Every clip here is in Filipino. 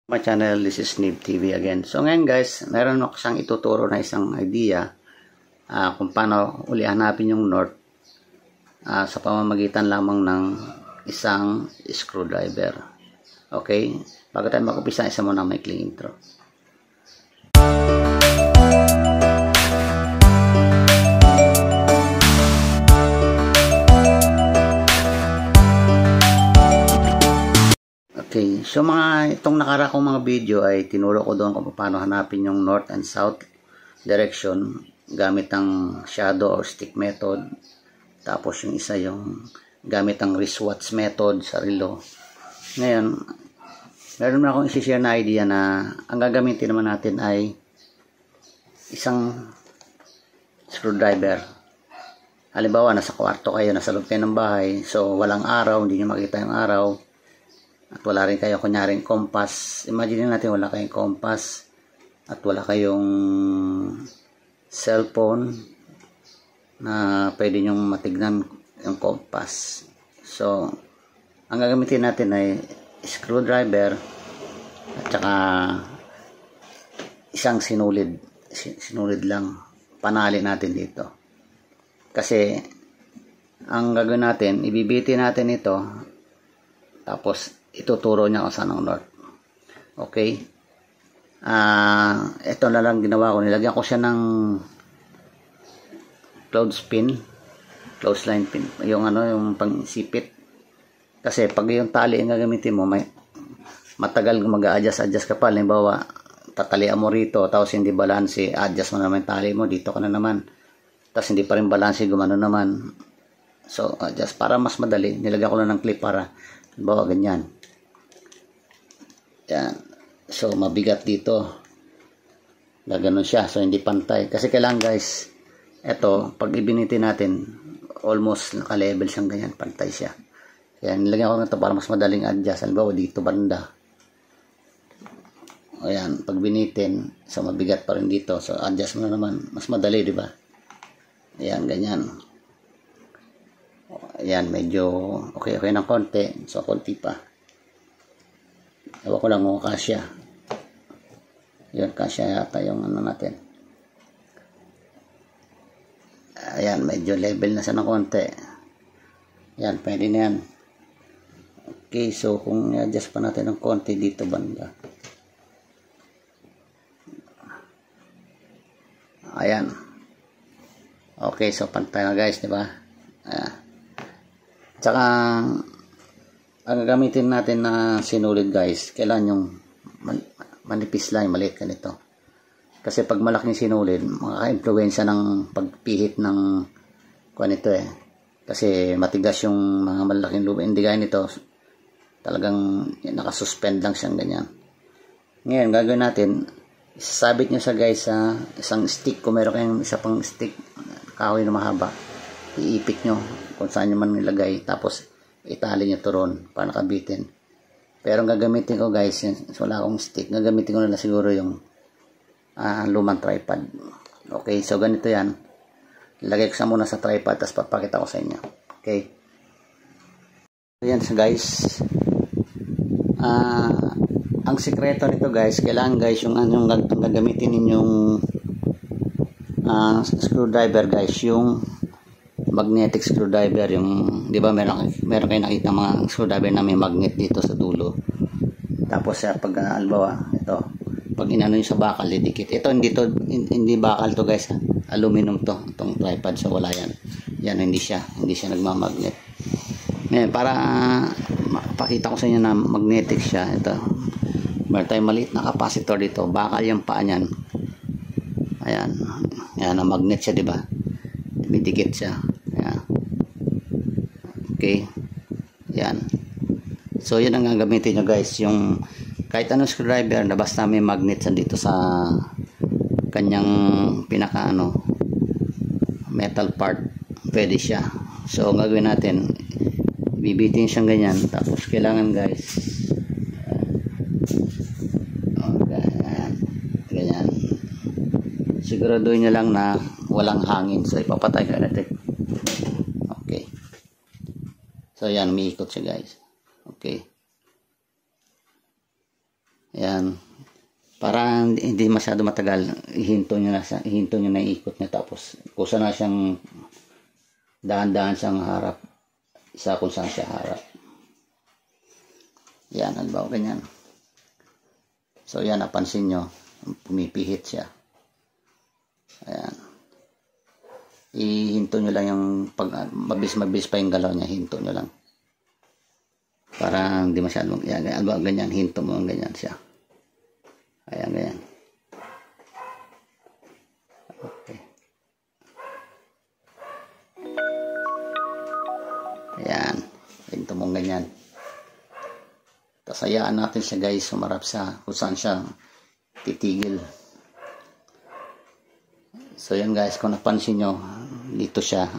My channel, this is Nib TV again. So ngayon guys, meron ako siyang ituturo na isang idea kung paano uli hanapin yung north sa pamamagitan lamang ng isang screwdriver. Okay? Bago tayo mag-umpisa, isa muna maikling intro. Okay, so itong nakarakong mga video ay tinuro ko doon kung paano hanapin yung north and south direction gamit ang shadow or stick method. Tapos yung isa yung gamit ang wristwatch method sa relo. Ngayon, meron na akong isi-share na idea na ang gagamitin naman natin ay isang screwdriver. Halimbawa, nasa kwarto kayo, nasa loob kayo ng bahay, so walang araw, hindi nyo makita yung araw. At wala rin kayo kunyaring compass. Imagine natin wala kayong compass at wala kayong cellphone na pwede nyong matignan yung compass. So, ang gagamitin natin ay screwdriver at saka isang sinulid. Sinulid lang. Panali natin dito. Kasi, ang gagawin natin, ibibitin natin ito tapos ituturo niya kung saan ang north. Okay? Ito na lang ginawa ko. Nilagyan ko siya ng clothesline pin. Yung pangsipit. Kasi pag yung tali ang gagamitin mo, matagal mag-a-adjust ka pa. Halimbawa, tatalian mo rito, tapos hindi balanse, adjust mo naman yung tali mo, dito ka na naman. Tapos hindi pa rin balanse, gumano naman. So, adjust. Para mas madali, nilagyan ko lang ng clip para, halimbawa, ganyan. Yan. So, mabigat dito. Gaganon siya. So, hindi pantay. Kasi kailangan guys, eto, pag ibinitin natin, almost naka-level siyang ganyan. Pantay siya. Kaya nilagyan ko na ito para mas madaling adjust. Halimbawa, dito banda. O yan. Pag binitin, so mabigat pa rin dito. So, adjust mo na naman. Mas madali, di ba? Ayan, ganyan. Ayan, medyo okay ng konti. So, konti pa. Ewan ko lang kung kasya. Yun, kasya yata yung natin. Ayan, medyo level na siya ng konti. Ayan, pwede na yan. Okay, so kung i-adjust pa natin ng konti dito banda. Ayan. Okay, so pantay na guys, di ba? Ayan. Tsaka, ang gagamitin natin na sinulid guys, kailan yung manipis lang, maliit ganito. Kasi pag malaking sinulid, makaka-influensya ng pagpihit ng ito eh. Kasi matigas yung mga malaking lupa. Hindi gaya nito, talagang nakasuspend lang siyang ganyan. Ngayon, gagawin natin, isasabit nyo sa guys sa isang stick. Kung meron kayong isa pang stick, kahoy na mahaba, iipit nyo kung saan nyo man nilagay. Tapos, itali nyo turon para nakabitin. Pero ang gagamitin ko guys, wala akong stick, gagamitin ko na siguro yung lumang tripod. Okay, so ganito yan. Ilagay ko sa muna sa tripod, tapos papakita ko sa inyo. Okay. So yan guys. Ang sikreto nito guys, kailangan guys yung gagamitin ninyong screwdriver guys, yung magnetic screwdriver, yung di ba meron kayo nakita mga screwdriver na may magnet dito sa dulo. Tapos pag albawa ito, pag inano nyo sa bakal, didikit. Ito hindi bakal to guys, aluminum itong tripod, so wala yan. Yan hindi siya nagmamagnet. Ngayon, para pakita ko sa inyo na magnetic siya, ito. Meron tayong maliit na capacitor dito, bakal yung paa niyan. Ayan, yan ang magnet siya, di ba? Dumidikit siya. Okay. Yan. So, yun ang gagamitin nyo guys. Yung kahit anong screwdriver na basta may magnet dito sa kanyang pinaka metal part, pwede siya. So, ang gagawin natin, bibitin siyang ganyan. Tapos, kailangan guys, ganyan. Siguraduhin nyo lang na walang hangin. So, ipapatay ka natin. So, yan, umiikot siya guys. Okay. Ayan. Para hindi masyado matagal, ihinto nyo na ikot niya, tapos kusa na siyang dahan-dahan siyang harap sa kung saan siya harap. Yan, halimbawa ganyan. So yan, napansin nyo, pumipihit siya. Ayan. Ihinto nyo lang yung pag mabilis pa yung galaw niya, hinto nyo lang. Para hindi masyadong, yan, ganyan, hinto mo ganyan siya. Ayan, ganyan. Okay. Ayan. Hinto mo ganyan. Tapos hayaan natin siya guys, sumarap sa kung saan siya titigil. So yan guys, kung napansin nyo, dito siya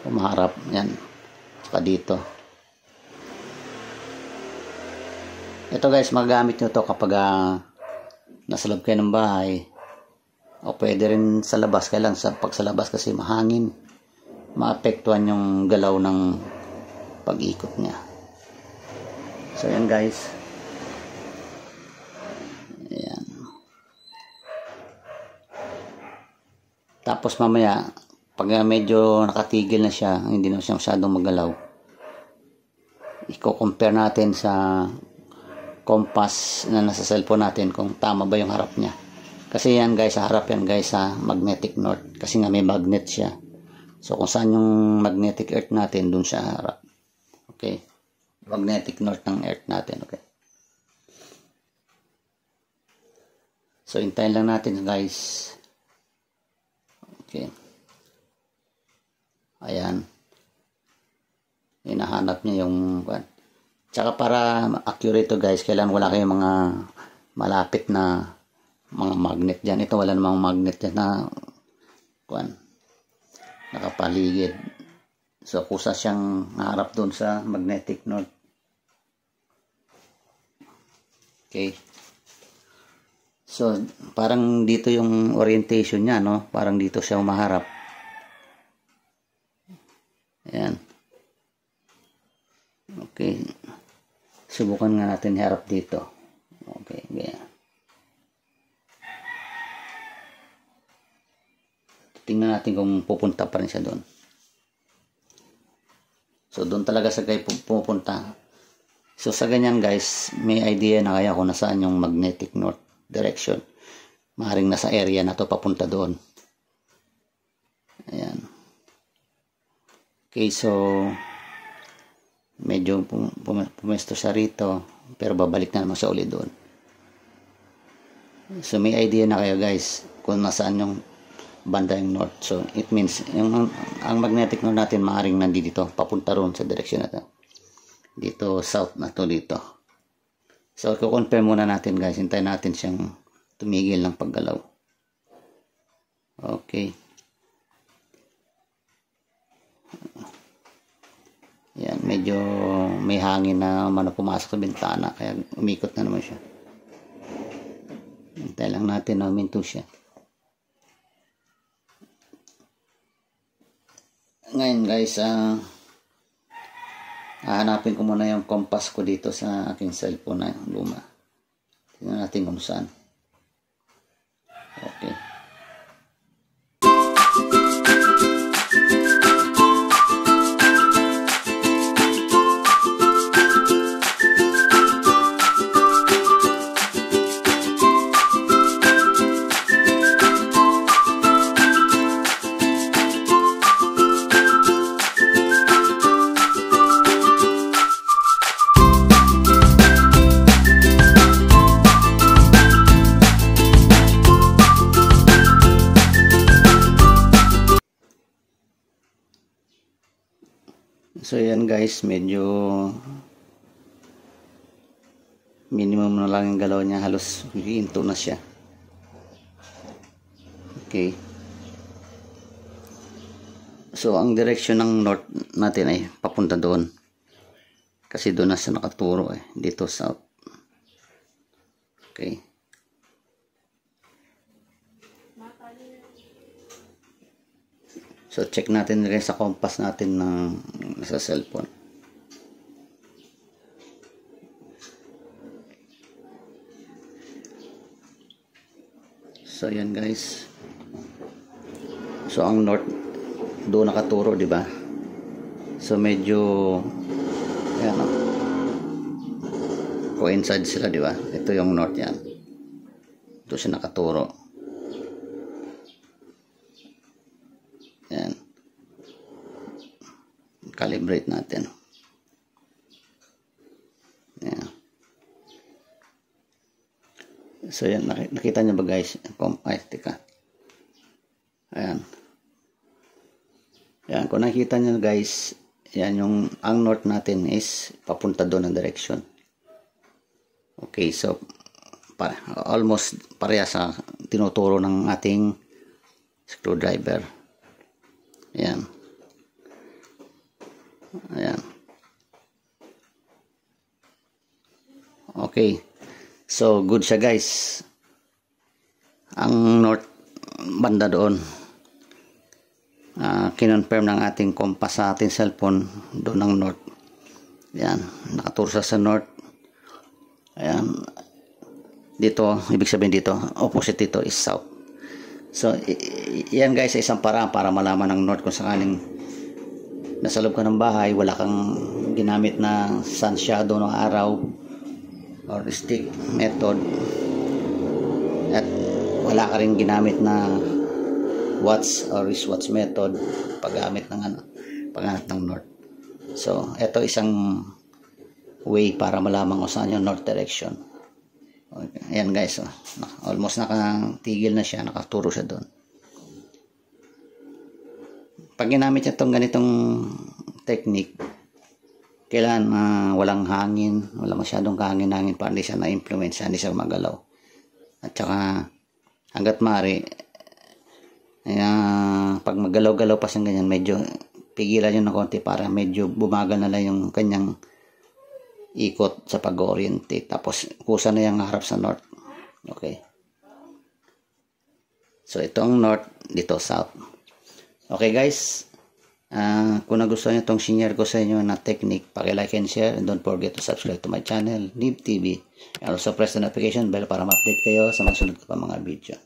umaharap. Yan. Saka dito. Ito guys, magamit nyo to kapag nasa loob kayo ng bahay, o pwede rin sa labas. Kailan pag sa labas kasi mahangin, maapektuhan yung galaw ng pag-ikot niya. So yan guys, ayan. Tapos mamaya pag medyo nakatigil na siya, hindi na siya masyadong magalaw, i-compare natin sa compass na nasa cellphone natin kung tama ba yung harap niya. Kasi yan guys, sa harap yan guys sa magnetic north, kasi nga may magnet siya. So kung saan yung magnetic earth natin, dun siya harap. Okay, magnetic north ng earth natin. Okay, so hintayin lang natin guys. Okay, ayan, hinahanap niya yung tsaka para accurate to guys, kailangan wala kayong mga malapit na mga magnet dyan. Ito wala namang magnet dyan na nakapaligid. So kusa siyang naharap doon sa magnetic north. Okay, so parang dito yung orientation niya, no? Parang dito siya umaharap. Ayan. Okay, subukan nga natin harap dito. Okay, ganyan. Tingnan natin kung pupunta pa rin siya doon. So doon talaga sa guy pupunta. So sa ganyan guys, may idea na kaya kung nasaan yung magnetic north direction. Maaaring nasa area na to, papunta doon. Ayan. Okay, so medyo pumesto siya rito, pero babalik na naman siya ulit doon. So may idea na kayo guys kung nasaan yung banda yung north. So it means yung ang magnetic north natin maaaring nandito, papunta roon sa direction na to. Dito south na to dito. So i-confirm muna natin guys, hintayin natin siyang tumigil ng paggalaw. Okay, yan, medyo may hangin na pumasok sa bintana, kaya umikot na naman siya. Hintayin lang natin na huminto siya. Ngayon guys, hahanapin ko muna yung compass ko dito sa aking cellphone na luma. Tingnan natin kung saan. Okay. So yan guys, medyo minimum na lang yung galaw niya, halos hihinto na siya. Okay, so ang direction ng north natin ay papunta doon, kasi doon na siya nakaturo dito south. Okay, so check natin rin sa compass natin sa cellphone. So yan guys. So ang north doon nakaturo, di ba? So medyo ayan, coincide sila, di ba? Ito yung north yan. Ito siya nakaturo. Yan. Calibrate natin. Yan. So yan, nakita nyo ba guys? Ay, tika. Ayan. Yan, kung nakita nyo guys, yan yung, ang north natin is papunta doon ang direction. Okay, so almost pareha sa tinuturo ng ating screwdriver. Ayan. Ayan. Okay. So, good siya guys. Ang north banda doon. Kinonfirm ng ating compass sa ating cellphone doon ang north. Ayan. Nakaturo sa north. Ayan. Dito, ibig sabihin dito, opposite dito is south. So, yan guys, isang paraan para malaman ng north kung sakaling nasa loob ka ng bahay, wala kang ginamit na sun shadow ng araw or stick method at wala ka rin ginamit na watch or wristwatch method paggamit ng paghanap ng north. So, ito isang way para malaman kung saan yung north direction. Okay. Ayan guys, almost nakatigil na siya, nakaturo siya doon. Pag ginamit niya itong ganitong technique, kailangan walang hangin, wala masyadong hangin para hindi siya na-influence, hindi siya magalaw. At saka hanggat maaari, pag magalaw-galaw pa siyang ganyan, medyo pigilan yun ng konti para medyo bumagal na lang yung kanyang ikot sa pag-orientate. Tapos kusa na yung harap sa north. Okay. So ito ang north, dito south. Okay guys. Kung nagustuhan nyo itong share ko sa inyo na technique, paki-like and share, and don't forget to subscribe to my channel, Nib TV, and also press the notification bell para ma-update kayo sa mga sunod ko pa mga video.